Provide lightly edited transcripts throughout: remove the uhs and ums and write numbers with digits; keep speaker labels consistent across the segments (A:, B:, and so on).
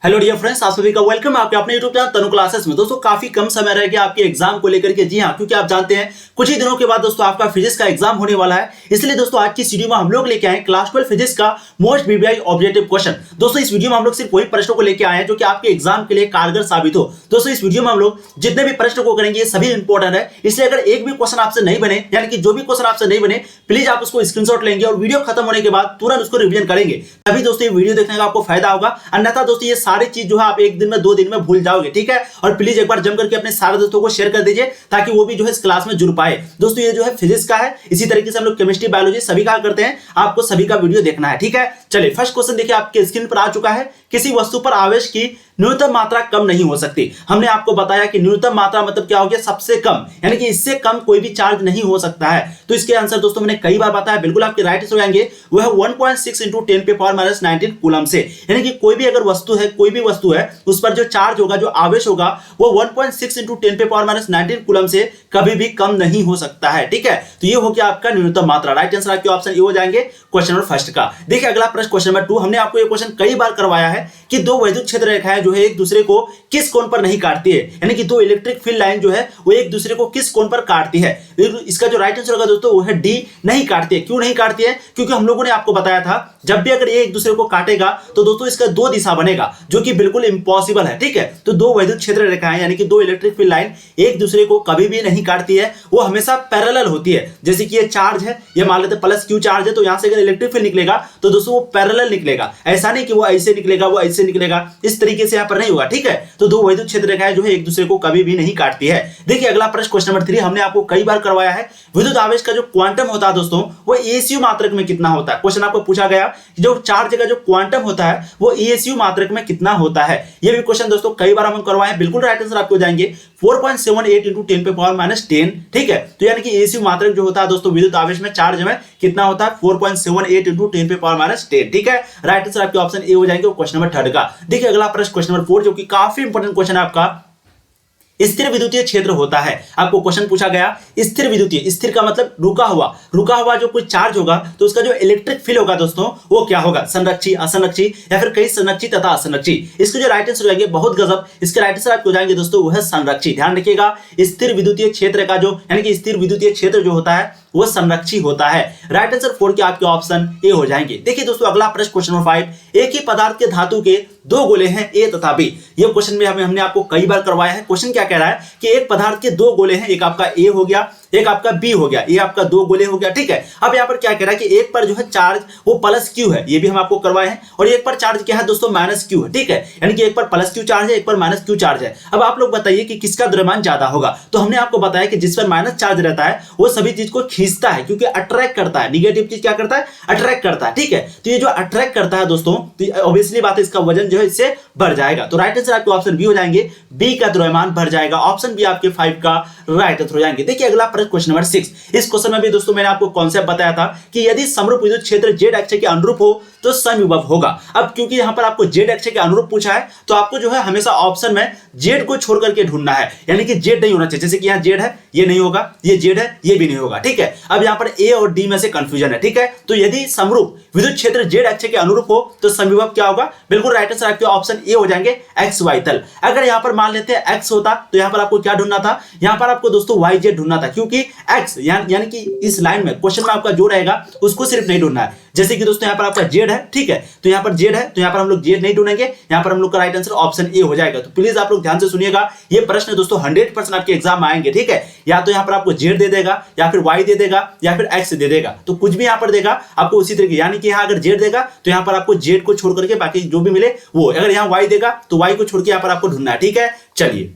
A: Hello dear friends, आप सभी का वेलकम है आपके अपने यूट्यूब चैनल तनु क्लासेस में। दोस्तों काफी कम समय रह गया आपके एग्जाम को लेकर के। जी हाँ, क्योंकि आप जानते हैं कुछ ही दिनों के बाद दोस्तों आपका फिजिक्स का एग्जाम होने वाला है। इसलिए दोस्तों आज की वीडियो में हम लोग लेके आए क्लास 12 फिजिक्स का मोस्ट वीवीआई ऑब्जेक्टिव क्वेश्चन। दोस्तों इस वीडियो में हम लोग सिर्फ वही प्रश्नों को लेकर आए हैं जो कि आपके एग्जाम के लिए कारगर साबित हो। दोस्तों इस वीडियो में हम लोग जितने भी प्रश्न को करेंगे ये सभी इंपॉर्टेंट है, इसलिए अगर एक भी क्वेश्चन आपसे नहीं बने, यानी कि जो भी क्वेश्चन आपसे नहीं बने, प्लीज आप उसको स्क्रीनशॉट लेंगे और वीडियो खत्म होने के बाद तुरंत उसको रिवीजन करेंगे। तभी दोस्तों ये वीडियो देखने का आपको फायदा होगा। अन्यथा दोस्तों ये सारी चीज जो है आप एक दिन में 2 दिन में भूल जाओगे, ठीक है। और प्लीज एक बार जम करके अपने सारे दोस्तों को शेयर कर दीजिए ताकि वो भी जो है इस क्लास में जुड़ पाए। दोस्तों ये जो है फिजिक्स का है, इसी तरीके से हम लोग केमिस्ट्री बायोलॉजी सभी का करते हैं, आपको सभी का वीडियो देखना है, ठीक है। चलिए फर्स्ट क्वेश्चन देखिए आपके स्क्रीन पर आ चुका है। किसी वस्तु पर आवेश की न्यूनतम मात्रा कम नहीं हो सकती। हमने आपको बताया कि न्यूनतम मात्रा मतलब क्या हो गया, सबसे कम, यानी कि इससे कम कोई भी चार्ज नहीं हो सकता है। तो इसके आंसर दोस्तों मैंने कई बार बताया, बिल्कुल आपके राइट हो जाएंगे। वो है 1.6 × 10⁻⁻19 कूलम से। यानी कि कोई भी अगर वस्तु है, कोई भी वस्तु है, उस पर जो चार्ज होगा, जो आवेश होगा, वो 1.6 × 10⁻⁻19 कूलम से कभी भी कम नहीं हो सकता है, ठीक है। तो ये हो गया आपका न्यूनतम मात्रा। राइट आंसर आपके ऑप्शन ए हो जाएंगे क्वेश्चन नंबर फर्स्ट का। देखिए अगला प्रश्न क्वेश्चन नंबर 2। हमने आपको ये क्वेश्चन कई बार करवाया है कि दो वैद्युत क्षेत्र रेखाएं जो है एक दूसरे को किस कोण पर नहीं काटती है, यानी कि दो इलेक्ट्रिक फील्ड लाइन जो है वो एक दूसरे को किस कोण पर काटती है। इसका जो राइट आंसर होगा दोस्तों वो है डी, नहीं काटती है। क्यों नहीं काटती है? क्योंकि हम लोगों ने आपको बताया था जब भी अगर ये एक दूसरे को काटेगा तो दोस्तों इसका दो दिशा बनेगा, जो कि बिल्कुल इंपॉसिबल है, ठीक है। तो दो वैद्युत क्षेत्र रेखाएं यानी कि दो इलेक्ट्रिक फील्ड लाइन एक दूसरे को कभी भी नहीं काटती है, वो हमेशा पैरेलल होती है। जैसे कि ये चार्ज है, ये मान लेते प्लस क्यू चार्ज है, तो यहां से अगर इलेक्ट्रिक फील्ड निकलेगा तो दोस्तों वो पैरेलल निकलेगा। ऐसा नहीं कि वो ऐसे निकलेगा, वो ऐसे निकलेगा, इस तरीके से यहां पर नहीं होगा, ठीक है। तो दो वैद्युत क्षेत्र रेखाएं जो है एक दूसरे को कभी भी नहीं काटती है। देखिए अगला प्रश्न क्वेश्चन नंबर 3 हमने आपको कई बार करवाया है। विद्युत आवेश का जो क्वांटम होता है दोस्तों वो एसयू मात्रक में कितना होता है। क्वेश्चन आपको पूछा गया कि जो चार्ज का जो क्वांटम होता है वो एसयू मात्रक में कितना होता है। ये भी क्वेश्चन दोस्तों कई बार हम करवाए हैं। बिल्कुल राइट आंसर आपको हो जाएंगे 4.78 × 10⁻⁻10, ठीक है। तो यानी कि एसयू मात्रक जो होता है दोस्तों विद्युत आवेश में चार्ज में कितना होता है 4.78 × 10⁻⁻10, ठीक है। राइट आंसर आपके ऑप्शन ए हो जाएंगे क्वेश्चन नंबर 3 का। देखिए अगला प्रश्न क्वेश्चन नंबर 4 जो कि काफी इंपॉर्टेंट क्वेश्चन है आपका। स्थिर विद्युतीय क्षेत्र होता है। आपको क्वेश्चन पूछा गया स्थिर विद्युतीय, स्थिर का मतलब रुका हुआ जो कोई चार्ज होगा तो उसका जो इलेक्ट्रिक फील्ड होगा दोस्तों वो क्या होगा, संरक्षी, असंरक्षी या फिर कई संरक्षी तथा असंरक्षी। इसके जो राइट आंसर हो जाएंगे बहुत गजब, इसके राइट आंसर आपको हो जाएंगे दोस्तों वो है संरक्षी। ध्यान रखिएगा स्थिर विद्युतीय क्षेत्र का जो यानी कि स्थिर विद्युतीय क्षेत्र जो होता है वो संरक्षी होता है। राइट आंसर 4 के आपके ऑप्शन ए हो जाएंगे। देखिए दोस्तों अगला प्रश्न क्वेश्चन नंबर 5। एक ही पदार्थ के धातु के दो गोले हैं ए तथा बी। ये क्वेश्चन में हमने आपको कई बार करवाया है। क्वेश्चन क्या कह रहा है कि एक पदार्थ के दो गोले हैं, एक आपका ए हो गया, एक आपका बी हो गया, ये आपका दो गोले हो गया, ठीक है। अब यहाँ पर क्या कह रहा है कि एक पर जो है चार्ज वो प्लस क्यू है, ये भी हम आपको करवाए हैं, और एक पर चार्ज क्या है दोस्तों माइनस क्यू है, ठीक है। यानी कि एक पर प्लस क्यू चार्ज है, एक पर माइनस क्यू चार्ज है। अब आप लोग बताइए कि किसका द्रव्यमान ज्यादा होगा। तो हमने आपको बताया कि जिस पर माइनस चार्ज रहता है वो सभी चीज को खींचता है, क्योंकि अट्रैक्ट करता है। निगेटिव चीज क्या करता है, अट्रैक्ट करता है, ठीक है। तो ये जो अट्रैक्ट करता है दोस्तों, तो ऑब्वियसली बात है इसका वजन जो है इससे बढ़ जाएगा। तो राइट आंसर आपके ऑप्शन बी हो जाएंगे, बी का द्रव्यमान बढ़ जाएगा। ऑप्शन बी आपके 5 का राइट आंसर हो जाएंगे। देखिए अगला प्रश्न क्वेश्चन नंबर 6। इस क्वेश्चन में भी दोस्तों मैंने आपको कॉन्सेप्ट बताया था कि यदि समरूप विद्युत क्षेत्र जेड अक्ष के अनुरूप हो तो समविभव होगा। अब क्योंकि यहां पर आपको जेड अक्ष के अनुरूप पूछा है तो आपको जो है हमेशा ऑप्शन में जेड को छोड़ करके ढूंढना है, यानी कि जेड नहीं होना चाहिए। जैसे कि यहां जेड है, ये नहीं होगा, ये जेड है, ये भी नहीं होगा, ठीक है। अब यहां पर ए और डी में से कंफ्यूजन है, ठीक है। तो यदि समरूप विद्युत क्षेत्र जेड अक्ष के अनुरूप हो तो समविभव क्या होगा, बिल्कुल राइट आंसर आपके ऑप्शन ए हो जाएंगे एक्स वाई तल। अगर यहां पर मान लेते हैं एक्स होता तो यहां पर आपको क्या ढूंढना था, यहां पर आपको दोस्तों वाई जेड ढूंढना था, क्योंकि एक्स यानी कि इस लाइन में क्वेश्चन में आपका जो रहेगा उसको सिर्फ नहीं ढूंढना है। जैसे कि दोस्तों यहां पर आपका जेड है, ठीक है, तो यहां पर जेड है तो यहां पर हम लोग जेड नहीं ढूंढेंगे, यहां पर हम लोग का राइट आंसर ऑप्शन ए हो जाएगा। तो प्लीज आप लोग ध्यान से सुनिएगा, ये प्रश्न दोस्तों 100% आपके एग्जाम में आएंगे, ठीक है। या तो यहां पर आपको जेड दे देगा, या फिर वाई दे देगा, या फिर एक्स दे देगा, तो कुछ भी यहां पर देगा आपको उसी तरीके, यानी कि यहां अगर जेड देगा तो यहां पर आपको जेड को छोड़ करके बाकी जो भी मिले वो, अगर यहां वाई देगा तो वाई को छोड़ के यहां पर आपको ढूंढना है, ठीक है। चलिए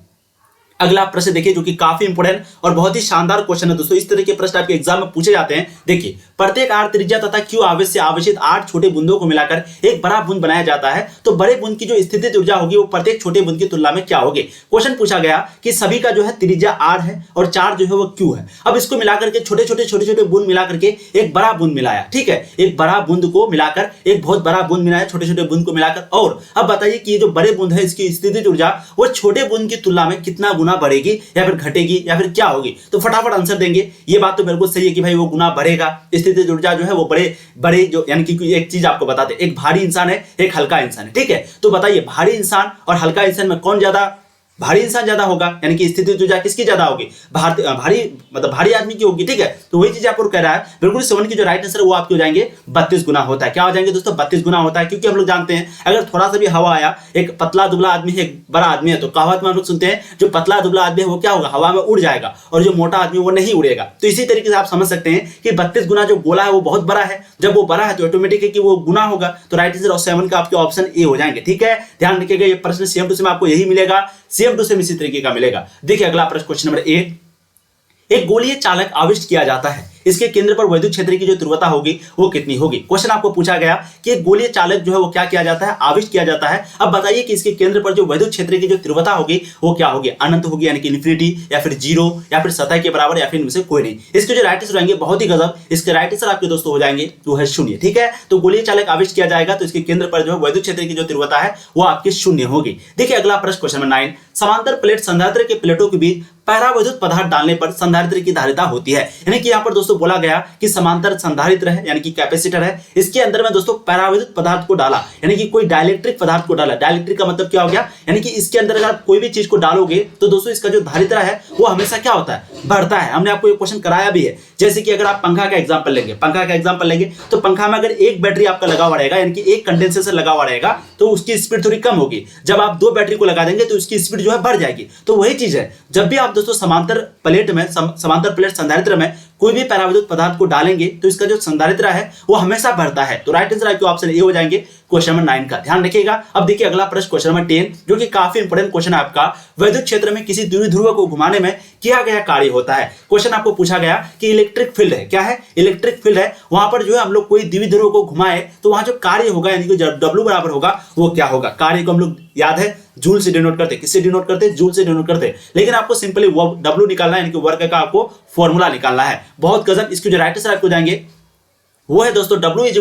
A: अगला प्रश्न देखिए जो कि काफी इंपोर्टेंट और बहुत ही शानदार क्वेश्चन है दोस्तों। इस तरह के प्रश्न आपके एग्जाम में पूछे जाते हैं। देखिए प्रत्येक आर त्रिज्या तथा क्यू आवेश से आवेशित 8 छोटे बूंदों को मिलाकर एक बड़ा बूंद बनाया जाता है, तो बड़े बूंद की जो स्थितिज ऊर्जा होगी वो प्रत्येक छोटे बूंद की तुलना में क्या होगी। क्वेश्चन पूछा गया कि सभी का जो है त्रिज्या आर है और चार जो है वो क्यू है। अब इसको मिलाकर के छोटे छोटे बूंद मिलाकर के एक बड़ा बूंद मिलाया, ठीक है। एक बड़ा बूंद को मिलाकर एक बहुत बड़ा बूंद मिलाया, छोटे बूंद को मिलाकर। और अब बताइए कि ये जो बड़े बूंद है इसकी स्थितिज ऊर्जा वो छोटे बूंद की तुलना में कितना गुना बढ़ेगी या फिर घटेगी या फिर क्या होगी, तो फटाफट आंसर देंगे। ये बात तो बिल्कुल सही है कि भाई वो गुना बढ़ेगा। स्थितिज ऊर्जा जो है वो बड़े बड़े जो यानी कि एक चीज आपको बताते हैं, एक भारी इंसान है एक हल्का इंसान है, ठीक है। तो बताइए भारी इंसान और हल्का इंसान में कौन ज्यादा, भारी इंसान ज्यादा होगा, यानी कि स्थितिज ऊर्जा किसकी ज्यादा होगी, भारी मतलब भारी आदमी की होगी, ठीक है। तो वही चीज आपको कह रहा है, बिल्कुल 7 की जो राइट आंसर है वो आपके हो जाएंगे 32 गुना होता है। क्या हो जाएंगे दोस्तों, 32 गुना होता है। क्योंकि हम लोग जानते हैं अगर थोड़ा सा भी हवा आया, एक पतला दुबला आदमी है एक बड़ा आदमी है, तो कहावत में हम लोग सुनते हैं जो पतला दुबला आदमी है वो क्या होगा, हवा में उड़ जाएगा, और जो मोटा आदमी वो नहीं उड़ेगा। तो इसी तरीके से आप समझ सकते हैं कि 32 गुना जो गोला है वो बहुत बड़ा है, जब वो बड़ा है तो ऑटोमेटिक है कि वो गुना होगा। तो राइट आंसर 7 का आपके ऑप्शन ए हो जाएंगे, ठीक है। ध्यान रखिएगा ये प्रश्न सेम टू सेम आपको यही मिलेगा, सेम टू सेम इसी तरीके का मिलेगा। देखिए अगला प्रश्न, क्वेश्चन नंबर 8, एक गोलीय चालक आविष्ट किया जाता है, इसके केंद्र पर वैद्युत क्षेत्र की जो तीव्रता होगी वो कितनी होगी। क्वेश्चन आपको पूछा गया कि एक गोलीय चालक जो है वो क्या किया जाता है, आविष्ट किया जाता है। अब बताइए कि इसके केंद्र पर जो वैद्युत क्षेत्र की जो तीव्रता होगी वो क्या होगी, अनंत होगी यानी कि इन्फिनिटी, या फिर जीरो, या फिर सतह के बराबर, या फिर इनमें से कोई नहीं। इसके जो राइट आंसर होंगे बहुत ही गजब, इसके राइट आंसर आपके दोस्तों हो जाएंगे वो है 0, ठीक है। तो गोलीय चालक आविष्ट किया जाएगा तो इसके केंद्र पर जो है वैद्युत क्षेत्र की जो तीव्रता है वो आपकी 0 होगी। देखिए अगला प्रश्न, क्वेश्चन नंबर 9, समांतर प्लेट संधारित्र के प्लेटों के बीच पैरावैद्युत पदार्थ डालने पर संधारित्र की धारिता होती है। यानी कि यहाँ पर दोस्तों बोला गया कि समांतर संधारित्र है यानी कि कैपेसिटर है, इसके अंदर में दोस्तों पैरावैद्युत पदार्थ को डाला, यानी कि कोई डाइलेक्ट्रिक पदार्थ को डाला। डाइलेक्ट्रिक का मतलब क्या हो गया, यानी कि इसके अंदर अगर आप कोई भी चीज को डालोगे तो दोस्तों इसका जो धारिता है वो हमेशा क्या होता है, बढ़ता है। हमने आपको ये क्वेश्चन कराया भी है। जैसे कि अगर आप पंखा का एग्जांपल लेंगे, तो पंखा में अगर एक बैटरी आपका लगा हुआ रहेगा, यानी कि एक कंडेंसर लगा हुआ रहेगा, तो उसकी स्पीड थोड़ी कम होगी। जब आप 2 बैटरी को लगा देंगे तो उसकी स्पीड जो है बढ़ जाएगी। तो वही चीज है, जब भी आप दोस्तों समांतर प्लेट संधारित्र में कोई भी पैरावैद्युत पदार्थ को डालेंगे तो इसका जो संधारित्र है वो हमेशा बढ़ता है। तो राइट आंसर आपके ऑप्शन ए हो जाएंगे क्वेश्चन नंबर 9 का। ध्यान रखिएगा। अब देखिए अगला प्रश्न, क्वेश्चन नंबर 10, जो कि काफी इंपोर्टेंट क्वेश्चन है आपका, वैद्युत क्षेत्र में किसी द्विध्रुव को घुमाने में किया गया कार्य होता है। क्वेश्चन आपको पूछा गया कि इलेक्ट्रिक फील्ड है, क्या है, इलेक्ट्रिक फील्ड है, वहां पर जो है हम लोग कोई द्विध्रुव को घुमाए तो वहां जो कार्य होगा यानी कि W बराबर होगा वो क्या होगा। कार्य को हम लोग याद है जूल से डिनोट करते, किससे डिनोट करते, जूल से डिनोट करते। लेकिन आपको सिंपली W निकालना है, यानी कि वर्क का आपको फॉर्मूला निकालना है। बहुत गजब। इसके जो राइट आंसर आपको जाएंगे वो है दोस्तों W =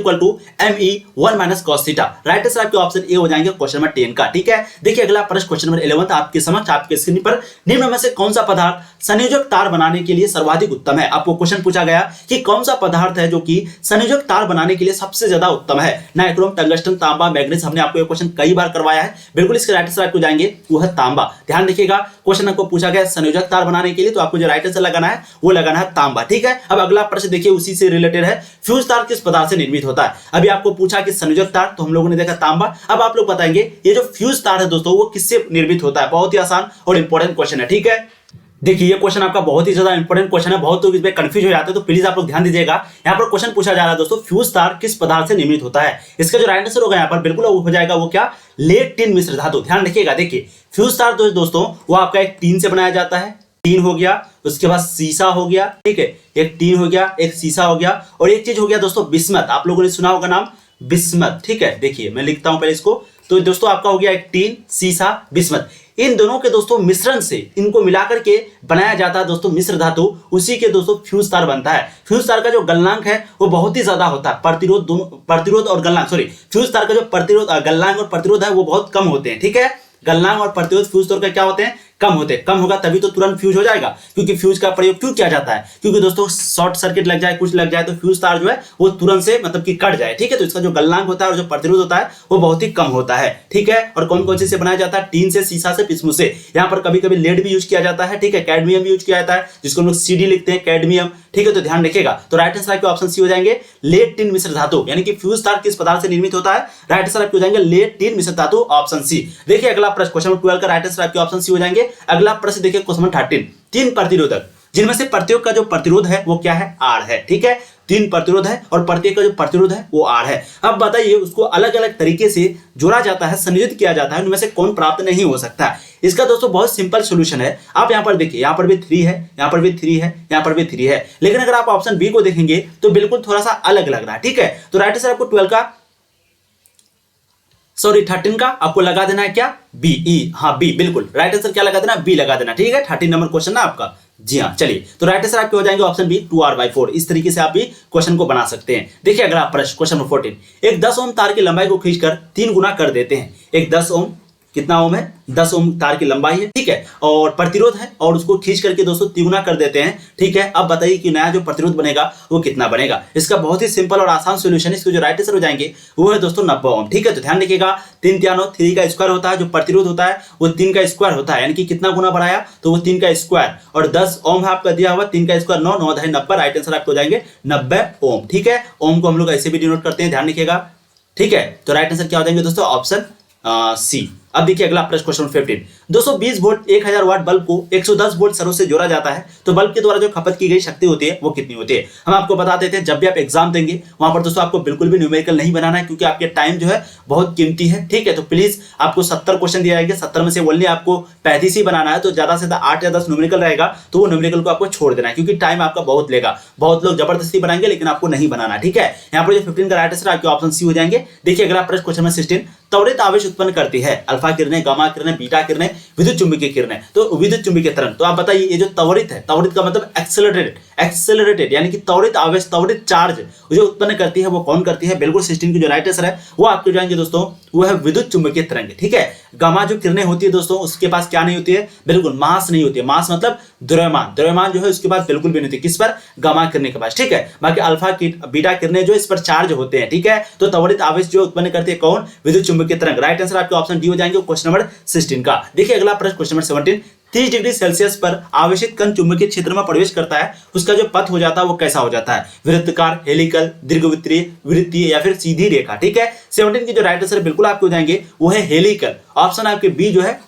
A: ME 1 - cos theta. Right answer आपके ऑप्शन ए हो जाएंगे क्वेश्चन नंबर 10 का, ठीक है। देखिए अगला प्रश्न, क्वेश्चन नंबर 11 आपके समक्ष आपके स्क्रीन पर, निम्न में से कौन सा पदार्थ संयोजक तार बनाने के लिए सर्वाधिक उत्तम है। आपको क्वेश्चन पूछा गया कि कौन सा पदार्थ है जो कि संयोजक तार बनाने के लिए सबसे ज्यादा उत्तम है। नाइक्रोम, टंगस्टन, तांबा, मैग्नीज। हमने आपको ये क्वेश्चन कई बार करवाया है। बिल्कुल इसके राइट आंसर आपको जाएंगे वो है तांबा। ध्यान रखिएगा, क्वेश्चन आपको पूछा गया संयोजक तार बनाने के लिए, तो आपको जो राइट आंसर लगाना है वो लगाना है तांबा, ठीक है। अब अगला प्रश्न देखिए उसी से रिलेटेड है, फ्यूज तार किस पदार्थ से निर्मित होता है। अभी आपको पूछा कि संयोजक तार, तो हम लोगों ने देखा तांबा। अब आप लोग बताएंगे ये जो फ्यूज तार है दोस्तों वो किससे निर्मित होता है। बहुत ही आसान और इंपॉर्टेंट क्वेश्चन है, ठीक है। देखिए ये क्वेश्चन आपका बहुत ही ज्यादा इंपॉर्टेंट क्वेश्चन है, बहुत लोग इसमें कंफ्यूज हो जाते हैं, तो प्लीज आप लोग ध्यान दीजिएगा। यहाँ पर क्वेश्चन पूछा जा रहा है दोस्तों, फ्यूज तार किस पदार्थ से निर्मित होता है। इसका जो राइट आंसर होगा यहाँ पर बिल्कुल हो जाएगा वो क्या, लेड टिन मिश्र धातु। ध्यान रखिएगा। देखिए फ्यूज तार दोस्तों वो आपका एक टीन से बनाया जाता है, टीन हो गया, उसके बाद शीशा हो गया, ठीक है, एक टीन हो गया, एक शीशा हो गया, और एक चीज हो गया दोस्तों बिस्मथ। आप लोगों ने सुना होगा नाम बिस्मथ, ठीक है। देखिए मैं लिखता हूं पहले इसको, तो दोस्तों आपका हो गया एक टीन, शीशा, बिस्मथ। इन दोनों के दोस्तों मिश्रण से इनको मिलाकर के बनाया जाता है दोस्तों मिश्र धातु, उसी के दोस्तों फ्यूज तार बनता है। फ्यूज तार का जो गलनांक है वो बहुत ही ज्यादा होता है, प्रतिरोध और गलनांक, सॉरी, फ्यूज तार का जो गलनांक और प्रतिरोध है वो बहुत कम होते हैं, ठीक है। गलनांक और प्रतिरोध फ्यूज तार का क्या होते हैं, कम होते हैं। कम होगा तभी तो तुरंत फ्यूज हो जाएगा, क्योंकि फ्यूज का प्रयोग क्यों किया जाता है, क्योंकि दोस्तों शॉर्ट सर्किट लग जाए, कुछ लग जाए, तो फ्यूज तार जो है वो तुरंत से मतलब कि कट जाए, ठीक है। तो इसका जो गलनांक होता है और जो प्रतिरोध होता है वो बहुत ही कम होता है, ठीक है। और कौन कौन से बनाया जाता है, टीन से, शीशा से, बिस्मुथ से। यहाँ पर कभी कभी लेड भी यूज किया जाता है, ठीक है, कैडमियम भी यूज किया जाता है, जिसको हम लोग CD लिखते हैं, कैडमियम, ठीक है। तो ध्यान रखिएगा। तो राइट आंसर आपके ऑप्शन सी हो जाएंगे लेड टिन मिश्र धातु, यानी कि फ्यूज तार किस पदार्थ से निर्मित होता है। राइट आंसर आपके हो जाएंगे लेड टिन मिश्र धातु, ऑप्शन सी। देखिए अगला प्रश्न, क्वेश्चन नंबर 12 का राइट आंसर आपके ऑप्शन सी हो जाएंगे। अगला प्रश्न देखिए क्वेश्चन नंबर 13, 3 प्रतिरोधक, जिनमें से प्रत्येक का जो प्रतिरोध है वो क्या है, R है, ठीक है। 3 प्रतिरोध है और प्रत्येक का जो प्रतिरोध है वो R है। अब बताइए उसको अलग अलग तरीके से जोड़ा जाता है, संयोजित किया जाता है, उनमें से कौन प्राप्त नहीं हो सकता। इसका दोस्तों बहुत सिंपल सॉल्यूशन है। आप यहाँ पर देखिए, यहाँ पर भी 3 है, यहाँ पर भी 3 है, यहाँ पर भी 3 है, लेकिन अगर आप ऑप्शन बी को देखेंगे तो बिल्कुल थोड़ा सा अलग लग रहा है, ठीक है। तो राइट आंसर आपको 13 का आपको लगा देना है क्या, बी, हाँ बी, बिल्कुल राइट आंसर क्या लगा देना, बी लगा देना, ठीक है। 13 नंबर क्वेश्चन ना आपका, जी हाँ। चलिए तो राइट आंसर आपके हो जाएंगे ऑप्शन बी 2r/4। इस तरीके से आप भी क्वेश्चन को बना सकते हैं। देखिए अगला प्रश्न, क्वेश्चन नंबर 14, एक 10 ओम तार की लंबाई को खींचकर 3 गुना कर देते हैं। एक 10 ओम कितना ओम है, 10 ओम तार की लंबाई है, ठीक है, और प्रतिरोध है, और उसको खींच करके दोस्तों तिगुना कर देते हैं, ठीक है। अब बताइए कि नया जो प्रतिरोध बनेगा वो कितना बनेगा। इसका बहुत ही सिंपल और आसान सॉल्यूशन, इसको जो राइट आंसर हो जाएंगे वो है दोस्तों 90 ओम, ठीक है। तो ध्यान रखिएगा 3 3 9 3 का स्क्वायर होता है, जो प्रतिरोध होता है वो 3 का स्क्वायर होता है, यानी कि कितना गुना बढ़ाया तो वो 3 का स्क्वायर, और 10 ओम है आपका दिया हुआ, 3 का स्क्वायर 9 9 10 90, राइट आंसर आपको हो जाएंगे 90 ओम, ठीक है। ओम को हम लोग ऐसे भी डिनोट करते हैं, ध्यान रखिएगा, ठीक है। तो राइट आंसर क्या हो जाएंगे दोस्तों, ऑप्शन सी। अब देखिए अगला प्रश्न, क्वेश्चन 15। 220 वोल्ट 1000 वाट बल्ब को 110 वोल्ट सरों से जोड़ा जाता है, तो बल्ब के द्वारा जो खपत की गई शक्ति होती है वो कितनी होती है। हम आपको बता देते हैं, जब भी आप एग्जाम देंगे वहां पर दोस्तों आपको बिल्कुल भी न्यूमेरिकल नहीं बनाना है, क्योंकि आपके टाइम जो है बहुत कीमती है, ठीक है। तो प्लीज आपको 70 क्वेश्चन दिया जाएगा, 70 में से ओनली आपको 35 ही बनाना है, तो ज्यादा से ज्यादा 8 या 10 न्यूमेरिकल रहेगा, तो वो न्यूमेरिकल को आपको छोड़ देना है, क्योंकि टाइम आपका बहुत लेगा। बहुत लोग जबरदस्ती बनाएंगे लेकिन आपको नहीं बनाना, ठीक है। यहाँ पर जो 15 का राइट आंसर आपके ऑप्शन सी हो जाएंगे। देखिए अगला प्रश्न, क्वेश्चन 16। त्वरित आवेश उत्पन्न करती है अल्फा किरणें, गामा किरणें, बीटा किरणें, विद्युत चुंबकीय किरणें। तो विद्युत चुंबकीय तरंग, तो आप बताइए ये जो त्वरित है, त्वरित का मतलब एक्सेलरेटेड यानी कि त्वरित आवेश, त्वरित चार्ज जो उत्पन्न करती है वो कौन करती है। बिल्कुल 16 की जो राइट आंसर है वो आपको जाएंगे दोस्तों, वो है विद्युत चुंबकीय तरंग, ठीक है। गामा जो किरणें होती है दोस्तों, उसके पास क्या नहीं होती है, बिल्कुल मास नहीं होती है। मास मतलब द्रव्यमान, द्रव्यमान जो है उसके पास बिल्कुल भी नहीं होती, किस पर, गामा किरणें के पास, ठीक है। बाकी अल्फा बीटा किरणें जो इस पर चार्ज होते हैं, ठीक है। तो त्वरित आवेश जो उत्पन्न करती है कौन, विद्युत चुंबकीय तरंग। राइट आंसर आपके ऑप्शन डी हो जाएंगे क्वेश्चन नंबर 16 का। देखिए अगला प्रश्न, क्वेश्चन नंबर 17। 30 डिग्री सेल्सियस पर आवेशित कण चुंबकीय क्षेत्र में प्रवेश करता है, उसका जो पथ हो जाता है वो कैसा हो जाता है, वृत्तकार, हेलिकल, दीर्घवृत्तीय, वृत्तीय या फिर सीधी रेखा, ठीक है। 17 की जो राइट आंसर बिल्कुल आपके हो जाएंगे वो है हेलिकल, ऑप्शन आपके बी जो है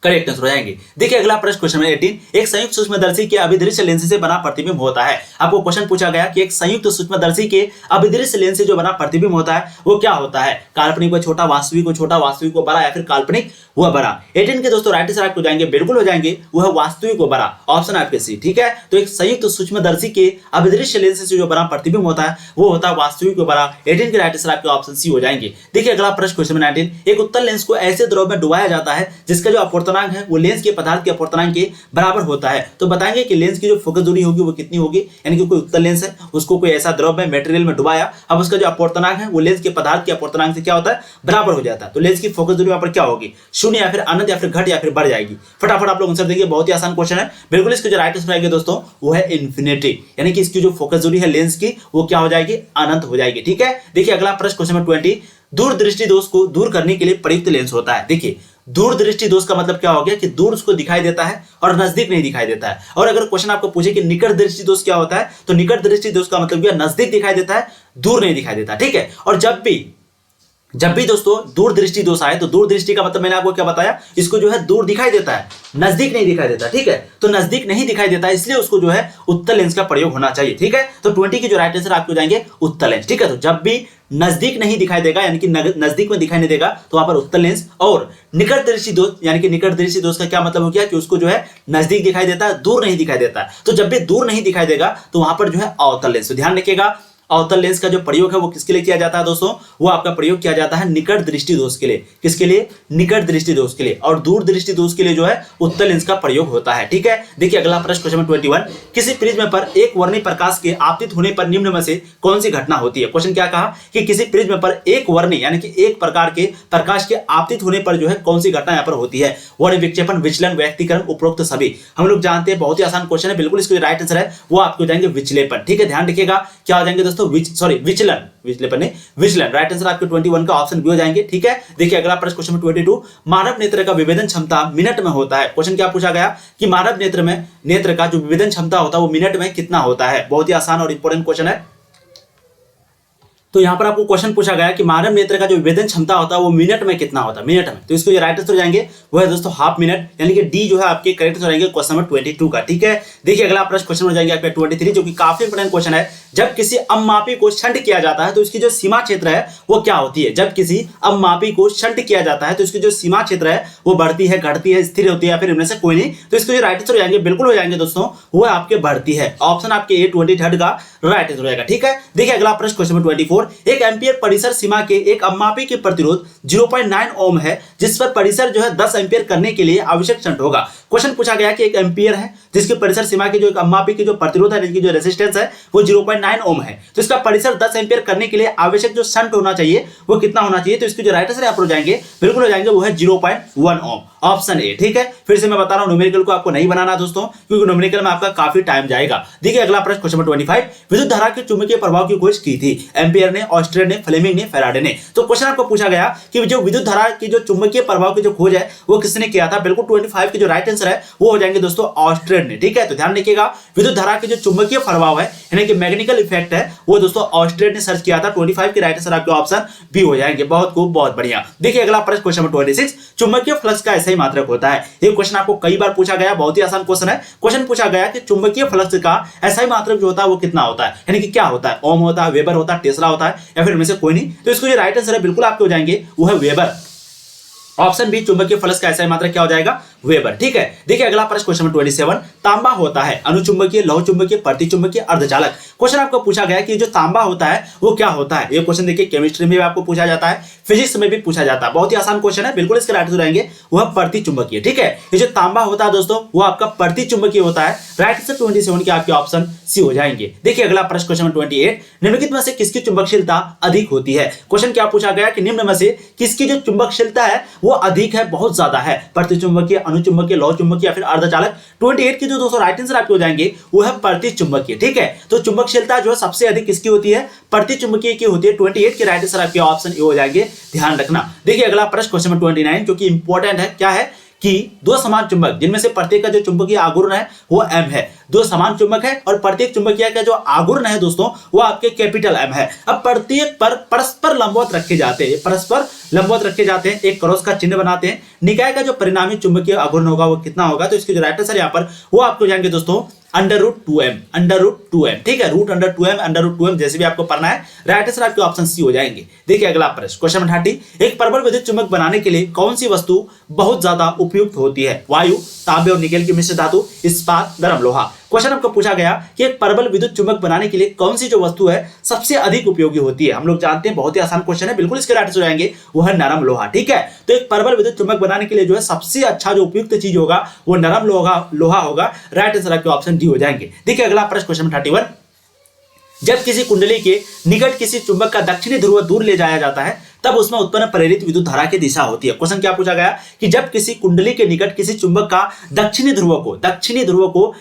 A: करेक्ट आंसर हो जाएंगे। देखिए अगला प्रश्न, क्वेश्चन नंबर 18। एक संयुक्त सूक्ष्मदर्शी के अभिदृश्य लेंस से बना प्रतिबिंब होता है। आपको क्वेश्चन पूछा गया कि एक संयुक्त सूक्ष्मदर्शी के अभिदृश्य लेंस से जो बना प्रतिबिंब होता है वो क्या होता है, काल्पनिक व छोटा, वास्तविक व छोटा, वास्तविक व बड़ा, या फिर काल्पनिक व बड़ा। 18 के दोस्तों राइट आंसर आपको हो जाएंगे, बिल्कुल हो जाएंगे, वो है वास्तविक व बड़ा, ऑप्शन आपके सी, ठीक है। तो एक संयुक्त सूक्ष्मदर्शी के अभिदृश्य लेंस से जो बना प्रतिबिंब होता है वो होता है वास्तविक व बड़ा। 18 के राइट आंसर आपके ऑप्शन सी हो जाएंगे। देखिए अगला प्रश्न, क्वेश्चन नंबर 19। एक उत्तल लेंस को ऐसे द्रव में डुबाया जाता है जिसका जो अपवर्तनांक है वो लेंस के पदार्थ के अपवर्तनांक के बराबर होता है। तो बताएंगे कि लेंस की जो फोकस दूरी होगी वो कितनी होगी, यानी कि कोई उत्तल लेंस है, उसको कोई ऐसा द्रव में, मटेरियल में डुबाया, अब उसका जो अपवर्तनांक है वो लेंस के पदार्थ के अपवर्तनांक से क्या होता है, बराबर हो जाता है। तो लेंस की फोकस दूरी वहां पर क्या होगी, शून्य या फिर अनंत या फिर घट या फिर बढ़ जाएगी। फटाफट आप लोग आंसर देंगे, बहुत ही आसान क्वेश्चन है। बिल्कुल इसके जो राइट आंसर आएगा दोस्तों वो है इन्फिनिटी, यानी कि इसकी जो फोकस दूरी है लेंस की वो क्या हो जाएगी, अनंत हो जाएगी, ठीक है। देखिए अगला प्रश्न, क्वेश्चन नंबर 20। दूरदृष्टि दोष को दूर करने के लिए प्रयुक्त लेंस होता है। देखिए दूरदृष्टि दोष का मतलब क्या हो गया कि दूर उसको दिखाई देता है और नजदीक नहीं दिखाई देता है। और अगर क्वेश्चन आपको पूछे कि निकट दृष्टि दोष क्या होता है, तो निकट दृष्टि दोष का मतलब क्या, नजदीक दिखाई देता है, दूर नहीं दिखाई देता, ठीक है। और जब भी दोस्तों दूरदृष्टि दोष आए, तो दूरदृष्टि का मतलब मैंने आपको क्या बताया, इसको जो है दूर दिखाई देता है, नजदीक नहीं दिखाई देता, ठीक है। तो नजदीक नहीं दिखाई देता है, इसलिए उसको जो है उत्तल लेंस का प्रयोग होना चाहिए, ठीक है। तो 20 की जो राइट आंसर आपको जाएंगे उत्तल लेंस, ठीक है। तो जब भी नजदीक नहीं दिखाई देगा, यानी कि नजदीक में दिखाई नहीं देगा, तो वहां पर उत्तल लेंस। और निकट दृष्टि दोष, यानी कि निकट दृष्टि दोष का क्या मतलब हो गया कि उसको जो है नजदीक दिखाई देता है, दूर नहीं दिखाई देता है। तो जब भी दूर नहीं दिखाई देगा तो वहां पर जो है अवतल लेंस। तो ध्यान रखिएगा, अवतल लेंस का जो प्रयोग है वो किसके लिए किया जाता है दोस्तों, वो आपका प्रयोग किया जाता है निकट दृष्टि दोष के लिए। किसके लिए, निकट दृष्टि दोष के लिए। और दूर दृष्टि दोष के लिए जो है उत्तल लेंस का प्रयोग होता है, ठीक है। देखिए अगला प्रश्न, क्वेश्चन नंबर 21। किसी प्रिज्म पर एक वर्णी प्रकाश के आपतित होने पर निम्न में से कौन सी घटना होती है। क्वेश्चन क्या कहा कि किसी प्रिज्म पर एक वर्णी यानी कि एक प्रकार के प्रकाश के आपतित होने पर जो है कौन सी घटना यहाँ पर होती है। वर्ण विक्षेपण, विचलन, व्यक्तीकरण, उपरोक्त सभी। हम लोग जानते हैं, बहुत ही आसान क्वेश्चन है, बिल्कुल इसको राइट आंसर है वो आपको जाएंगे विचलेपन, ठीक है। ध्यान रखिएगा क्या हो जाएंगे दोस्तों, विचलन। राइट आंसर आपके 21 का ऑप्शन बी हो जाएंगे, ठीक है। देखिए अगला प्रश्न, क्वेश्चन 22। मानव नेत्र का विभेदन क्षमता मिनट में होता है। क्वेश्चन क्या पूछा गया कि मानव नेत्र का जो विभेदन क्षमता होता है वो मिनट में कितना होता है। बहुत ही आसान और इंपॉर्टेंट क्वेश्चन है। तो यहाँ पर आपको क्वेश्चन पूछा गया कि मानव नेत्र का जो विभेदन क्षमता होता है वो मिनट में कितना होता है, मिनट में। तो इसको जो राइट आंसर जाएंगे वो है दोस्तों हाफ मिनट, यानी कि डी जो है आपके करेक्ट आंसर जाएंगे क्वेश्चन नंबर 22 का, ठीक है। देखिए अगला प्रश्न, क्वेश्चन हो जाएंगे आपके 23, जो कि काफी इंपोर्टेंट क्वेश्चन है। जब किसी अवमापी को शंट किया जाता है तो इसकी जो सीमा क्षेत्र है वो क्या होती है। जब किसी अवमापी को शंट किया जाता है तो इसकी जो सीमा क्षेत्र है वो बढ़ती है, घटती है, स्थिर होती है, या फिर इनमें से कोई नहीं। तो इसको जो राइट आंसर हो जाएंगे, बिल्कुल हो जाएंगे दोस्तों, वो आपके बढ़ती है, ऑप्शन आपके ए 23 का राइट आंसर हो जाएगा, ठीक है। देखिए अगला प्रश्न, क्वेश्चन नंबर 24। एक एम्पियर परिसर सीमा के एक अवमापी के प्रतिरोध 0.9 ओम है जिस पर परिसर जो है 10 एम्पियर करने के लिए आवश्यक शंट होगा। क्वेश्चन पूछा गया कि एक एम्पियर है जिसकी परिसर सीमा की जो एक अम्मापी की जो प्रतिरोध है, जिसकी जो रेजिस्टेंस है वो 0.9 ओम है, तो इसका परिसर 10 एम्पियर करने के लिए आवश्यक जो शंट होना चाहिए वो कितना होना चाहिए? तो इसकी जो राइट आंसर यहाँ पर हो जाएंगे, बिल्कुल हो जाएंगे, वो है 0.1 ओम, ऑप्शन ए। ठीक है, फिर से मैं बता रहा हूं न्यूमेरिकल को आपको नहीं बनाना दोस्तों, क्योंकि न्यूमेरिकल में आपका काफी टाइम जाएगा। देखिए अगला प्रश्न, क्वेश्चन नंबर 25, विद्युत धारा के चुंबकीय प्रभाव की खोज की थी एम्पियर ने, ऑस्ट्रियन ने, फ्लेमिंग ने, फैराडे ने। तो क्वेश्चन आपको पूछा गया कि जो विद्युत धारा की जो चुंबकीय प्रभाव की जो खोज है वो किसने किया था? बिल्कुल 25 की जो राइट आंसर है वो हो जाएंगे दोस्तों ऑस्ट्रियन ने। ठीक है, तो ध्यान रखिएगा, विद्युत धारा की जो चुंबकीय प्रभाव है यानी कि मैग्नेटिकल इफेक्ट है वो दोस्तों ऑस्ट्रियन ने सर्च किया था। 25 की राइट आंसर आपके ऑप्शन बी हो जाएंगे। बहुत खूब, बहुत बढ़िया। देखिए अगला प्रश्न, क्वेश्चन नंबर 26, चुंबकीय फ्लक्स का ऐसा ही मात्रक होता है। ये क्वेश्चन आपको कई बार पूछा गया, बहुत ही आसान क्वेश्चन है। क्वेश्चन पूछा गया कि चुंबकीय फ्लक्स का ऐसा ही मात्रक जो होता है वो कितना होता है, यानी कि क्या होता है? ओम होता है, वेबर होता है, टेस्ला होता है, या फिर इनमें से कोई नहीं? तो इसको जो राइट आंसर है बिल्कुल आपके हो जाएंगे वो है वेबर, ऑप्शन बी। चुंबकीय फ्लक्स का ऐसा ही मात्रक क्या हो जाएगा? वेबर। ठीक है, देखिए अगला प्रश्न, क्वेश्चन नंबर 27, तांबा होता है अनुचुंबकीय, लौह चुंबकीय, प्रतिचुंबकीय, अर्धचालक। क्वेश्चन आपको पूछा गया कि जो तांबा होता है वो क्या होता है? ये क्वेश्चन देखिए केमिस्ट्री में भी आपको पूछा जाता है, फिजिक्स में भी पूछा जाता है, बहुत ही आसान क्वेश्चन है, बिल्कुल इसके राइट आंसर रहेंगे वह प्रतिचुंबकीय। ठीक है, ये जो तांबा होता है दोस्तों वो आपका प्रतिचुंबकीय होता है। राइट आंसर 27 के आपके ऑप्शन सी हो जाएंगे। देखिए अगला प्रश्न, क्वेश्चन नंबर 28, निम्नलिखित में से किसकी चुंबकशीलता अधिक होती है? क्वेश्चन क्या पूछा गया कि निम्न में से किसकी जो चुंबकशीलता है वो अधिक है, बहुत ज्यादा है? प्रतिचुंबकीय, अनुचुंबकीय, लौह चुंबकीय या फिर अर्धचालक? 28 की जो दोस्तों राइट आंसर आपके हो जाएंगे वो है प्रतिचुंबकीय। ठीक है, तो चुंबकशीलता जो है सबसे अधिक किसकी होती है? प्रतिचुंबकीय की होती है। 28 के राइट आंसर आपके ऑप्शन ए हो जाएंगे, ध्यान रखना। देखिए अगला प्रश्न, क्वेश्चन नंबर 29, जो कि इंपॉर्टेंट है, क्या है कि दो समान चुंबक जिनमें से प्रत्येक का जो चुंबकीय आघूर्ण है वो m है। दो समान चुंबक है और प्रत्येक चुंबकीय का जो आघूर्ण है दोस्तों वो आपके कैपिटल M है। अब प्रत्येक पर परस्पर लंबवत रखे जाते हैं, परस्पर लंबवत रखे जाते हैं, एक क्रॉस का चिन्ह बनाते हैं। निकाय का जो परिणामी चुंबकीय आघूर्ण होगा वो कितना होगा? तो इसके जो राइट आंसर यहाँ पर वो आपको जाएंगे दोस्तों √2m, √2m। ठीक है, √2m, √2m जैसे भी आपको पढ़ना है, राइट आंसर आपके ऑप्शन सी हो जाएंगे। देखिए अगला प्रश्न, क्वेश्चन नंबर 30, एक प्रबल विद्युत चुंबक बनाने के लिए कौन सी वस्तु बहुत ज्यादा उपयुक्त होती है? वायु, तांबे और निकेल की मिश्र धातु, इस्पात, नरम लोहा। क्वेश्चन आपको पूछा गया कि एक प्रबल विद्युत चुंबक बनाने के लिए कौन सी जो वस्तु है सबसे अधिक उपयोगी होती है? हम लोग जानते हैं, बहुत ही आसान क्वेश्चन है, बिल्कुल इसके राइट आंसर हो जाएंगे वो है नरम लोहा। ठीक है, तो एक प्रबल विद्युत चुंबक बनाने के लिए जो है सबसे अच्छा जो उपयुक्त चीज होगा वो नरम लोहा होगा। राइट आंसर आपके ऑप्शन डी हो जाएंगे। देखिए अगला प्रश्न, क्वेश्चन 31, जब किसी कुंडली के निकट किसी चुंबक का दक्षिणी ध्रुव दूर ले जाया जाता है तब उसमें उत्पन्न प्रेरित विद्युत धारा की दिशा होती है। क्वेश्चन क्या पूछा गया कि जब किसी कुंडली के निकट किसी चुंबक का दक्षिणी ध्रुव को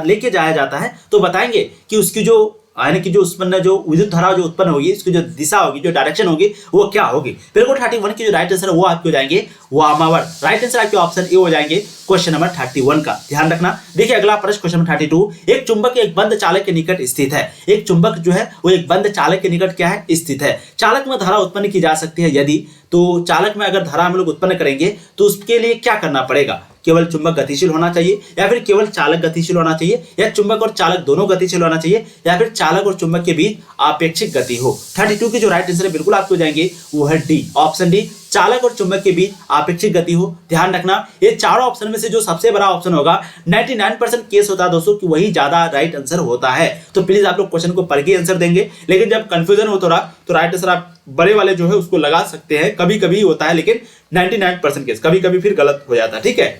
A: लेके जाया जाता है तो बताएंगे कि उसकी जो यानी कि जो उत्पन्न जो विद्युत धारा जो उत्पन्न होगी, इसकी जो दिशा होगी, जो डायरेक्शन होगी वो क्या होगी? बिल्कुल 31 की जो राइट आंसर है वो आपके हो जाएंगे वामावर्त। राइट आंसर आपके ऑप्शन ए हो जाएंगे क्वेश्चन नंबर 31 का, ध्यान रखना। देखिए अगला प्रश्न, क्वेश्चन नंबर 32, एक चुंबक एक बंद चालक के निकट स्थित है। एक चुंबक जो है वो एक बंद चालक के निकट क्या है? स्थित है। चालक में धारा उत्पन्न की जा सकती है यदि, तो चालक में अगर धारा हम लोग उत्पन्न करेंगे तो उसके लिए क्या करना पड़ेगा? केवल चुंबक गतिशील होना चाहिए, या फिर केवल चालक गतिशील होना चाहिए, या चुंबक और चालक दोनों गतिशील होना चाहिए, या फिर चालक और चुंबक के बीच आपेक्षिक गति हो? 32 की जो राइट आंसर है बिल्कुल आपको जाएंगे वो है डी, ऑप्शन डी, चालक और चुंबक के बीच आपेक्षिक गति हो। ध्यान रखना, ये चारों ऑप्शन में से जो सबसे बड़ा ऑप्शन होगा 99% केस होता है दोस्तों कि वही ज्यादा राइट आंसर होता है। तो प्लीज आप लोग क्वेश्चन को पढ़ के आंसर देंगे, लेकिन जब कंफ्यूजन हो तो राइट आंसर आप बड़े वाले जो है उसको लगा सकते हैं। कभी कभी होता है, लेकिन 99% केस, कभी कभी फिर गलत हो जाता है। ठीक है,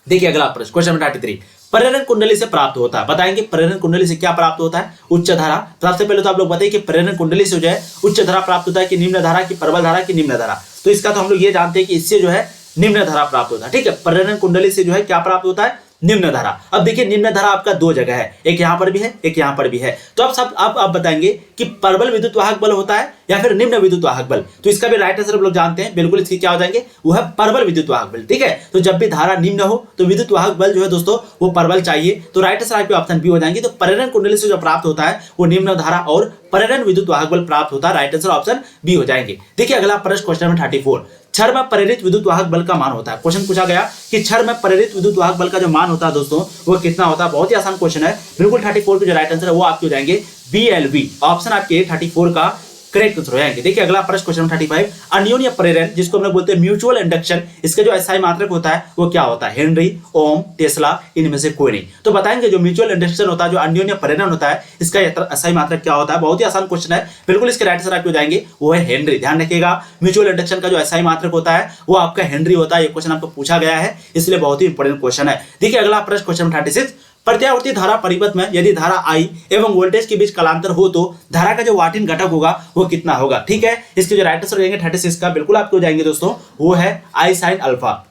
A: देखिए अगला प्रश्न, क्वेश्चन नंबर 33, प्रेरण कुंडली से प्राप्त होता है। बताएंगे प्रेरण कुंडली से क्या प्राप्त होता है? उच्च धारा। सबसे पहले तो आप लोग बताइए कि प्रेरण कुंडली से जो है उच्च धारा प्राप्त होता है कि निम्न धारा की प्रबल धारा की निम्न धारा? तो इसका तो हम लोग ये जानते हैं कि इससे जो है निम्न धारा प्राप्त होता है। ठीक है, प्रेरण कुंडली से जो है क्या प्राप्त होता है? निम्न धारा। अब देखिए निम्न धारा आपका दो जगह है, एक यहां पर भी है, एक यहां पर भी है। तो अब आप बताएंगे कि प्रबल विद्युत वाहक बल होता है या फिर निम्न विद्युत वाहक बल? तो इसका भी राइट आंसर हम लोग जानते हैं, बिल्कुल इसकी क्या हो जाएंगे वो है प्रबल विद्युत वाहक बल। ठीक है, तो जब भी धारा निम्न हो तो विद्युत वाहक बल जो है दोस्तों वो प्रबल चाहिए। तो राइट आंसर आपके ऑप्शन बी हो जाएंगे। तो प्रेरण कुंडली से जो प्राप्त होता है वो निम्न धारा और प्रेरण विद्युत वाहक बल प्राप्त होता है। राइट आंसर ऑप्शन बी हो जाएंगे। देखिए अगला प्रश्न, क्वेश्चन नंबर 34, क्षण में प्रेरित विद्युत वाहक बल का मान होता है। क्वेश्चन पूछा गया कि क्षण में प्रेरित विद्युत वाहक बल का जो मान होता है दोस्तों वो कितना होता है? बहुत ही आसान क्वेश्चन है, बिल्कुल 34 के जो राइट आंसर है वो आपके हो जाएंगे BLV। ऑप्शन आपके 34 का करेक्ट उत्तर हो जाएंगे। देखिए अगला प्रश्न क्वेश्चन 35, अन्योन्य प्रेरण जिसको हम लोग बोलते हैं म्यूचुअल इंडक्शन, इसका जो एसआई मात्रक होता है वो क्या होता है? हेनरी, ओम, टेस्ला, इनमें से कोई नहीं। तो बताएंगे जो म्यूचुअल इंडक्शन होता है, जो अन्योन्य प्रेरण होता है, इसका एसआई मात्रक क्या होता है? बहुत ही आसान क्वेश्चन है, बिल्कुल इसके राइट आंसर आपको जाएंगे वो है हेनरी। ध्यान रखिएगा म्यूचुअल इंडक्शन का जो एसआई मात्रक होता है वो आपका हेनरी होता है। ये क्वेश्चन आपको पूछा गया है, इसलिए बहुत ही इंपॉर्टेंट क्वेश्चन है। देखिए अगला प्रश्न क्वेश्चन 36, प्रत्यावर्ती धारा परिपथ में यदि धारा आई एवं वोल्टेज के बीच कालांतर हो तो धारा का जो वाटिन घटक होगा वो कितना होगा? ठीक है, इसके जो राइट आंसर हो जाएंगे 36 का, बिल्कुल आपको जाएंगे दोस्तों वो है आई साइन अल्फा,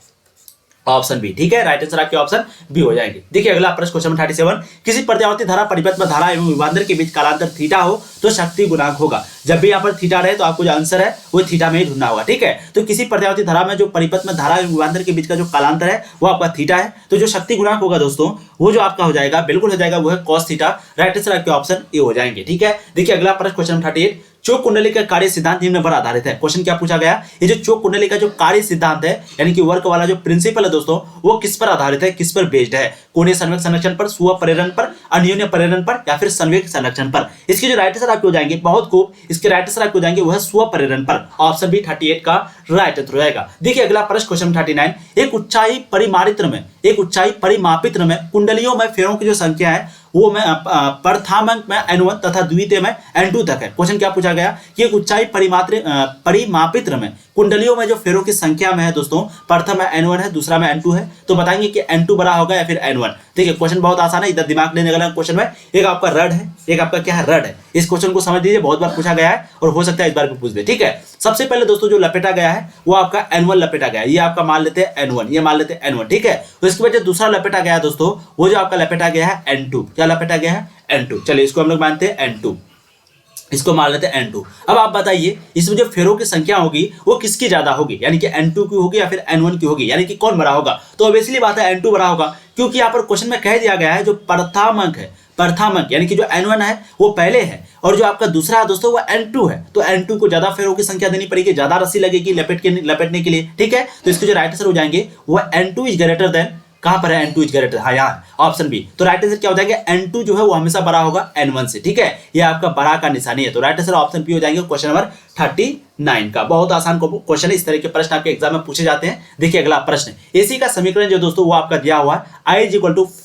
A: ऑप्शन बी। ठीक है, राइट आंसर आपके ऑप्शन बी हो जाएंगे। देखिए अगला प्रश्न क्वेश्चन 37, किसी प्रत्यावर्ती धारा परिपथ में धारा एवं विभवांतर के बीच कालांतर थीटा हो तो शक्ति गुणांक होगा। जब भी यहाँ पर थीटा रहे तो आपको जो आंसर है वो थीटा में ही ढूंढना होगा। ठीक है, तो किसी प्रत्यावर्ती धारा में जो परिपथ में धारा एवं विभवांतर के बीच का जो कालांतर है वो आपका थीटा है, तो जो शक्ति गुणांक होगा दोस्तों वो जो आपका हो जाएगा, बिल्कुल हो जाएगा वो है कॉस थीटा। राइट आंसर आपके ऑप्शन ए हो जाएंगे। ठीक है, देखिए अगला प्रश्न क्वेश्चन 38, चौक कुंडली का कार्य सिद्धांत निम्न पर आधारित है। क्वेश्चन क्या पूछा गया? ये जो चौक कुंडली का जो कार्य सिद्धांत है यानी कि वर्क वाला जो प्रिंसिपल है दोस्तों वो किस पर आधारित है, किस पर बेस्ड है? कोणीय संवेग संरक्षण पर, स्व प्रेरण पर, अन्योन्य प्रेरण पर या फिर संवेग संरक्षण पर? इसके जो राइट आंसर आपको हो जाएंगे बहुत खूब, इसके राइट आंसर आपको हो जाएंगे वो है स्व प्रेरण पर, ऑप्शन बी 38 का राइट आंसर हो जाएगा। देखिए अगला प्रश्न क्वेश्चन 39, एक ऊंचाई परिमापित्र में कुंडलियों में फेरों की जो संख्या है वो में प्रथमांक में n1 तथा द्वितीय में n2 तक है। क्वेश्चन क्या पूछा गया कि एक ऊंचाई परिमापित्र में कुंडलियों में जो फेरों की संख्या में है दोस्तों, प्रथम में n1 है, दूसरा में n2 है, तो बताएंगे कि n2 बड़ा होगा या फिर n1। देखिए क्वेश्चन बहुत आसान है, इधर दिमाग लेने वाला क्वेश्चन में एक आपका रड है, एक आपका क्या है? रड है। इस क्वेश्चन को समझ लीजिए, बहुत बार पूछा गया है और हो सकता है इस बार भी पूछ दे। ठीक है, सबसे पहले दोस्तों जो लपेटा गया है वो आपका n1 लपेटा गया है, ये आपका मान लेते हैं n1, ये मान लेते हैं n1। ठीक है, तो इसके बाद जो दूसरा लपेटा गया है दोस्तों वो जो आपका लपेटा गया है n2, क्या लपेटा गया है? n2। चलिए इसको हम लोग मानते हैं n2, इसको मान लेते हैं n2। अब आप बताइए इसमें जो फेरों की संख्या होगी वो किसकी ज्यादा होगी, यानी कि n2 की होगी या फिर n1 की होगी, यानी कि कौन बड़ा होगा? तो ऑब्वियसली बात है n2 बड़ा होगा, क्योंकि यहाँ पर क्वेश्चन में कह दिया गया है जो प्रथमांक है, प्रथमांक यानी कि जो n1 है वो पहले है और जो आपका दूसरा है दोस्तों वो n2 है, तो n2 को ज्यादा फेरों की संख्या देनी पड़ेगी, ज्यादा रस्सी लगेगी लपेटने के लिए। ठीक है, तो इसके जो राइट आंसर हो जाएंगे वो n2 इज ग्रेटर देन, कहां पर है n2 इज ग्रेटर? हाँ यहाँ ऑप्शन बी। तो राइट आंसर क्या हो जाएगा? n2 जो है वो हमेशा बड़ा होगा n1 से। ठीक है, ये आपका बड़ा का निशानी है, तो राइट आंसर ऑप्शन बी हो जाएंगे क्वेश्चन नंबर 39 का। बहुत आसान क्वेश्चन है, इस तरह के प्रश्न आपके एग्जाम में पूछे जाते हैं। देखिए अगला प्रश्न, एसी का समीकरण जो दोस्तों वो आपका दिया हुआ है I =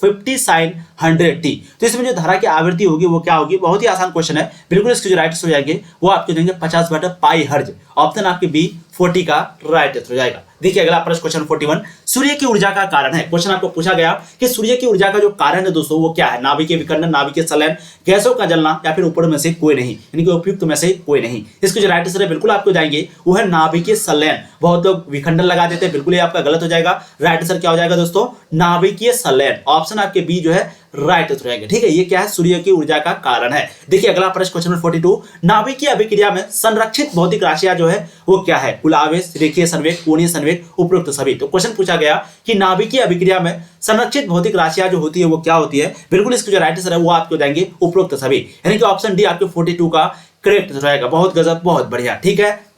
A: 50 sin 100t, तो इसमें जो धारा की आवृत्ति होगी वो क्या होगी? बहुत ही आसान क्वेश्चन है, बिल्कुल इसके जो राइट आंसर हो जाएंगे वो आपके देंगे 50/π हर्ज, ऑप्शन आपके बी 40 का राइट आंसर हो जाएगा। देखिए अगला प्रश्न क्वेश्चन 41, सूर्य की ऊर्जा का कारण है। क्वेश्चन आपको पूछा गया कि सूर्य की ऊर्जा का जो कारण है दोस्तों वो क्या है? नाभिकीय विखंडन, नाभिकीय संलयन, गैसों का जलना या फिर ऊपर में से कोई नहीं, यानी कि उपयुक्त में से कोई नहीं। इसके जो राइट आंसर है बिल्कुल आपको जाएंगे वो है नाभिकीय संलयन। बहुत लोग विखंडन लगा देते हैं, बिल्कुल ये आपका गलत हो जाएगा। राइट आंसर क्या हो जाएगा दोस्तों? नाभिकीय संलयन, ऑप्शन आपके बी जो है राइट आंसर जाएगा। ठीक है, ये क्या है? सूर्य की ऊर्जा का कारण है। देखिए अगला प्रश्न क्वेश्चन नंबर 42, नाभिकीय अभिक्रिया में संरक्षित भौतिक राशियां जो है वो क्या है? कुल आवेश, रेखीय संवेग, कोणीय संवेग, उपरोक्त सभी। तो क्वेश्चन पूछा गया कि नाभिकीय अभिक्रिया में संरक्षित भौतिक राशियां जो होती है वो क्या होती है? बिल्कुल इसके जो राइट आंसर है वो आपको जाएंगे उपरोक्त सभी, यानी कि ऑप्शन डी आपके 42 का करेक्ट रहेगा। बहुत गजब, बहुत बढ़िया। ठीक है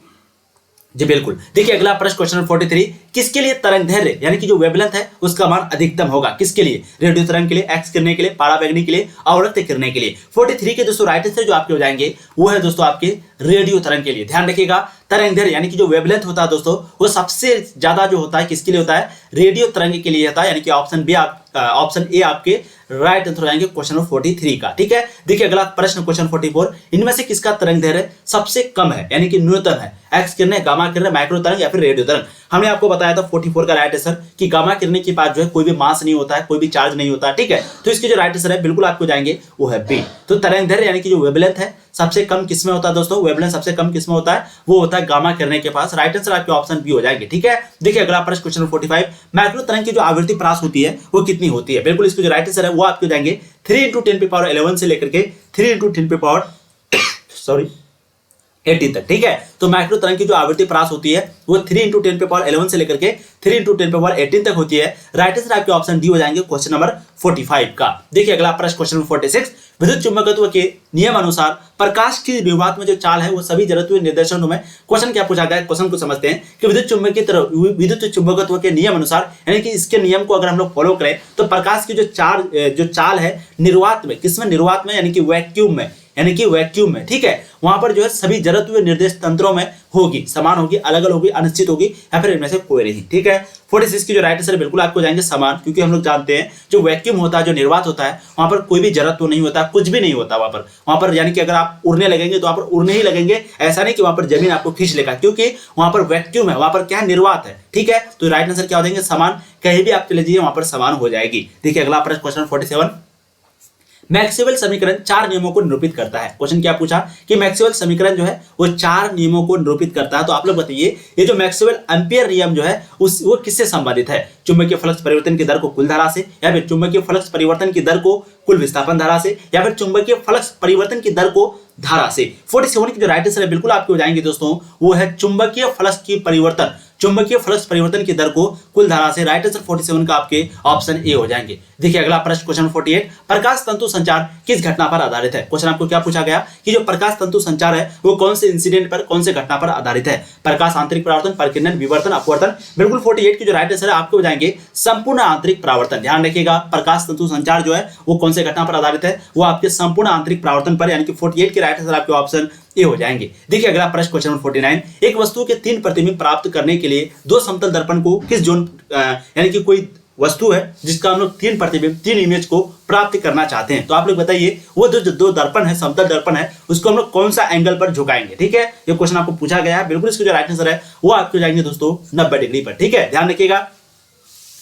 A: जी बिल्कुल। देखिए अगला प्रश्न क्वेश्चन नंबर 43, किसके लिए तरंग दैर्ध्य यानी कि जो वेवलेंथ है उसका मान अधिकतम होगा? किसके लिए? रेडियो तरंग के लिए, एक्स किरणें के लिए, पारावैंगनी के लिए, अवरक्त किरणें के लिए। 43 के दोस्तों राइट आंसर जो आपके हो जाएंगे वो है दोस्तों आपके रेडियो तरंग के लिए। ध्यान रखिएगा, तरंग दैर्ध्य यानी कि जो वेवलेंथ होता है दोस्तों वो सबसे ज्यादा जो होता है किसके लिए होता है? रेडियो तरंग के लिए होता है, यानी कि ऑप्शन बी ऑप्शन ए आपके राइट आंसर हो जाएंगे क्वेश्चन नंबर 43 का। ठीक है, देखिए अगला प्रश्न क्वेश्चन 44, इनमें से किसका तरंग दैर्ध्य सबसे कम है यानी कि न्यूनतम है? एक्स किरणें, गामा किरणें, माइक्रो तरंग या फिर रेडियो तरंग? हमने आपको बताया था 44 का राइट आंसर कि गामा किरणें के पास जो है कोई भी मास नहीं होता है, कोई भी चार्ज नहीं होता है। ठीक है, तो इसके जो राइट आंसर है बिल्कुल आपको जाएंगे वो है बी। तो तरंग दैर्ध्य यानी कि जो वेवलेंथ है सबसे कम किसमें होता है दोस्तों? वेवलेंथ सबसे कम किसमें होता है? वो होता है गामा किरणें के पास। राइट आंसर आपके ऑप्शन बी हो जाएंगे। ठीक है, देखिए अगला प्रश्न क्वेश्चन 45, माइक्रो तरंग की जो आवृत्ति प्रास होती है वो कितनी होती है? बिल्कुल इसको जो राइट आंसर है वो आपको जाएंगे 3 × 10⁻11 से लेकर के 3 × 10⁻18 तक। ठीक है, तो माइक्रो तरंग की जो आवृत्ति प्रास होती है वो 3 × 10⁻11 से लेकर के 3 × 10⁻18 तक होती है। राइट आंसर आपके ऑप्शन डी हो जाएंगे क्वेश्चन नंबर 45 का। देखिए अगला प्रश्न क्वेश्चन नंबर 46, विद्युत चुंबकत्व के नियम अनुसार प्रकाश की विभवांतर में जो चाल है वो सभी जड़त्वीय निर्देशांकों में। क्वेश्चन क्या पूछा गया है? क्वेश्चन को समझते हैं कि विद्युत चुंबकत्व के नियम अनुसार यानी कि इसके नियम को अगर हम लोग फॉलो करें तो प्रकाश की जो चाल है निर्वात में, किसमें? निर्वात में यानी कि वैक्यूम में, यानी कि वैक्यूम में, ठीक है, वहां पर जो है सभी जड़त्व हुए निर्देश तंत्रों में होगी, समान होगी, अलग अलग होगी, अनिश्चित होगी, या फिर इनमें से कोई नहीं, ठीक है। 46 की जो राइट आंसर बिल्कुल आपको जाएंगे समान, क्योंकि हम लोग जानते हैं जो वैक्यूम होता है, जो निर्वात होता है, वहां पर कोई भी जड़त्व नहीं होता, कुछ भी नहीं होता वहां पर यानी कि अगर आप उड़ने लगेंगे तो वहां पर उड़ने ही लगेंगे, ऐसा नहीं कि वहां पर जमीन आपको खींच लेगा, क्योंकि वहां पर वैक्यूम है, वहां पर क्या है, निर्वात है, ठीक है। तो राइट आंसर क्या हो जाएंगे, समान, कहीं भी आप चले जाइए वहां पर समान हो जाएगी। देखिए अगला प्रश्न, क्वेश्चन 47, मैक्सवेल समीकरण 4 नियमों को निरूपित करता है। क्वेश्चन क्या पूछा कि मैक्सवेल समीकरण जो है वो 4 नियमों को निरूपित करता है। तो आप लोग बताइए ये जो मैक्सवेल एम्पियर नियम जो है वो किससे संबंधित है, चुंबकीय फ्लक्स परिवर्तन की दर को कुल धारा से, या फिर चुंबकीय फ्लक्स परिवर्तन की दर को कुल विस्थापन धारा से, या फिर चुंबकीय फ्लक्स परिवर्तन की दर को धारा से। 47 की जो राइट आंसर है बिल्कुल आपके हो जाएंगे दोस्तों, वो है चुंबकीय फ्लक्स की परिवर्तन, चुंबकीय फ्लक्स परिवर्तन की दर को कुल धारा से। राइट आंसर 47 का आपके ऑप्शन ए हो जाएंगे। देखिए अगला प्रश्न, क्वेश्चन 48, प्रकाश तंतु संचार किस घटना पर आधारित है। क्वेश्चन आपको क्या पूछा गया कि जो प्रकाश तंतु संचार है वो कौन से इंसिडेंट पर, कौन से घटना पर आधारित है। प्रकाश आंतरिक परावर्तन, परिकिरण, विवर्तन, अपवर्तन। बिल्कुल 48 की जो राइट आंसर है आपके हो जाएंगे संपूर्ण आंतरिक परावर्तन। ध्यान रखिएगा प्रकाश तंतु संचार जो है वो कौन से घटना पर आधारित है, वो आपके संपूर्ण आंतरिक परावर्तन पर, यानी कि 48 की राइट आंसर आपके ऑप्शन ये हो जाएंगे। देखिए अगला प्रश्न, क्वेश्चन 49, एक वस्तु के 3 प्रतिबिंब प्राप्त करने के लिए 2 समतल दर्पण को किस जोन, यानी कि कोई वस्तु है जिसका हम लोग 3 प्रतिबिंब, 3 इमेज को प्राप्त करना चाहते हैं, तो आप लोग बताइए वो जो 2 दर्पण है, समतल दर्पण है, उसको हम लोग कौन सा एंगल पर झुकाएंगे, ठीक है। ये क्वेश्चन आपको पूछा गया है, बिल्कुल इसका जो राइट आंसर है वो आपको जाएंगे दोस्तों 90 डिग्री पर, ठीक है, ध्यान रखिएगा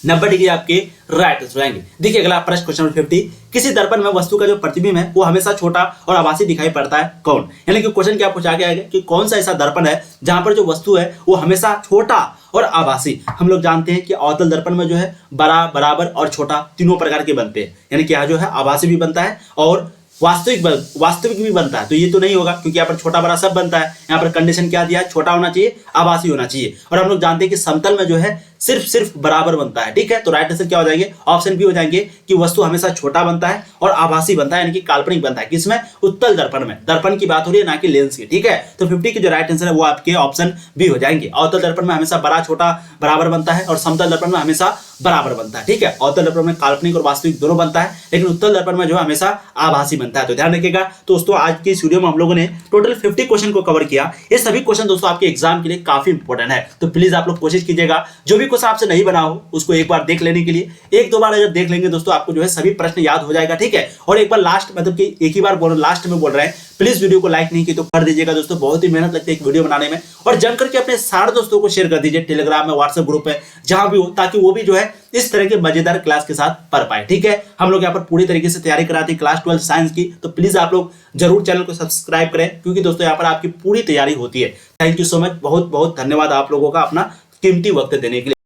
A: 90 डिग्री आपके राइट आंसर आएंगे। देखिए अगला प्रश्न, क्वेश्चन 50, किसी दर्पण में वस्तु का जो प्रतिबिंब है वो हमेशा छोटा और आभासी दिखाई पड़ता है, कौन। यानी कि क्वेश्चन क्या पूछा गया है कि कौन सा ऐसा दर्पण है जहां पर जो वस्तु है वो हमेशा छोटा और आभासी। हम लोग जानते हैं कि अवतल दर्पण में जो है बड़ा, बराबर और छोटा तीनों प्रकार के बनते हैं, यानी कि यहाँ जो है आभासी भी बनता है और वास्तविक भी बनता है। तो ये तो नहीं होगा क्योंकि यहाँ पर छोटा बड़ा सब बनता है। यहाँ पर कंडीशन क्या दिया है, छोटा होना चाहिए, आभासी होना चाहिए। और हम लोग जानते हैं कि समतल में जो है सिर्फ बराबर बनता है, ठीक है। तो राइट आंसर क्या हो जाएंगे, ऑप्शन बी हो जाएंगे कि वस्तु हमेशा छोटा बनता है और आभासी बनता है, यानी कि काल्पनिक बनता है। किसमें, उत्तल दर्पण में। दर्पण की बात हो रही है ना कि लेंस की, ठीक है। तो 50 की जो राइट आंसर है वो आपके ऑप्शन बी हो जाएंगे। अवतल दर्पण में हमेशा बड़ा छोटा बराबर बनता है और समतल दर्पण में हमेशा बराबर बनता है, ठीक है। अवतल दर्पण में काल्पनिक और वास्तविक दोनों बनता है, लेकिन उत्तल दर्पण में जो है हमेशा आभासी बनता है। तो ध्यान रखिएगा। तो दोस्तों आज की इस वीडियो में हम लोगों ने टोटल 50 क्वेश्चन को कवर किया। ये सभी क्वेश्चन दोस्तों आपके एग्जाम के लिए काफी इंपॉर्टेंट है, तो प्लीज आप लोग कोशिश कीजिएगा जो भी क्वेश्चन आपसे नहीं बना हो उसको एक बार देख लेने के लिए। 1-2 बार अगर देख लेंगे दोस्तों आपको जो है सभी प्रश्न याद हो जाएगा, ठीक है। और एक बार लास्ट, मतलब कि एक ही बार लास्ट में बोल रहे हैं, प्लीज वीडियो को लाइक नहीं की तो कर दीजिएगा दोस्तों, बहुत ही मेहनत लगती है एक वीडियो बनाने में। और जम करके अपने सारे दोस्तों को शेयर कर दीजिए टेलीग्राम में, व्हाट्सएप ग्रुप में, जहां भी हो, ताकि वो भी जो है इस तरह के मजेदार क्लास के साथ पढ़ पाए, ठीक है। हम लोग यहाँ पर पूरी तरीके से तैयारी कराते हैं क्लास 12 साइंस की, तो प्लीज आप लोग जरूर चैनल को सब्सक्राइब करें, क्योंकि दोस्तों यहाँ पर आपकी पूरी तैयारी होती है। थैंक यू सो मच, बहुत बहुत धन्यवाद आप लोगों का अपना कीमती वक्त देने के लिए।